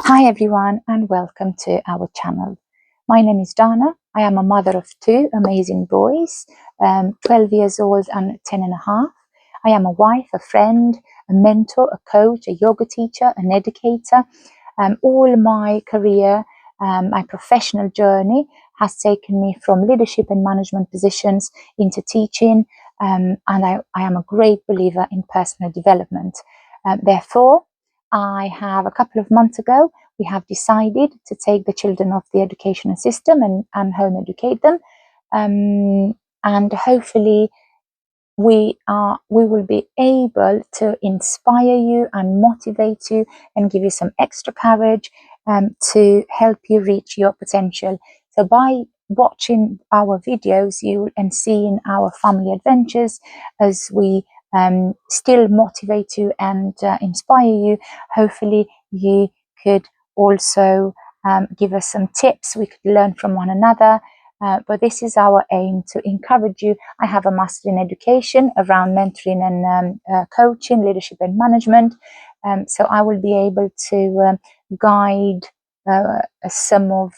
Hi everyone and welcome to our channel. My name is Dana. I am a mother of two amazing boys, 12 years old and 10 and a half. I am a wife, a friend, a mentor, a coach, a yoga teacher, an educator. All my career, my professional journey has taken me from leadership and management positions into teaching, and I am a great believer in personal development. Therefore, I have a couple of months ago, we have decided to take the children off the educational system and home educate them. And hopefully we will be able to inspire you and motivate you and give you some extra courage to help you reach your potential. So by watching our videos and seeing our family adventures as we still motivate you and inspire you, hopefully you could also give us some tips. We could learn from one another. But this is our aim, to encourage you. I have a master in education around mentoring and coaching, leadership and management. So I will be able to guide some of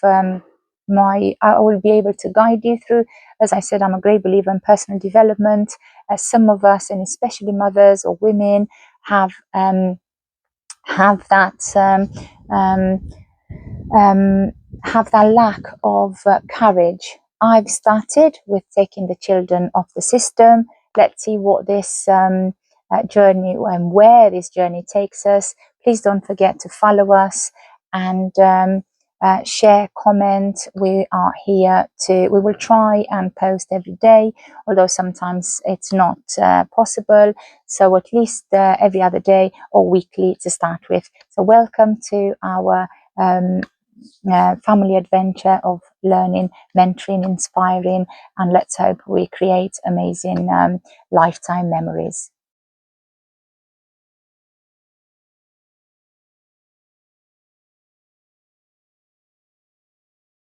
I will be able to guide you through. As I said, I'm a great believer in personal development. Some of us, and especially mothers or women, have that lack of courage. I've started with taking the children off the system. Let's see what this journey and where this journey takes us. Please don't forget to follow us and share, comment. We are here we will try and post every day, although sometimes it's not possible. So at least every other day or weekly to start with. So welcome to our family adventure of learning, mentoring, inspiring, and let's hope we create amazing lifetime memories.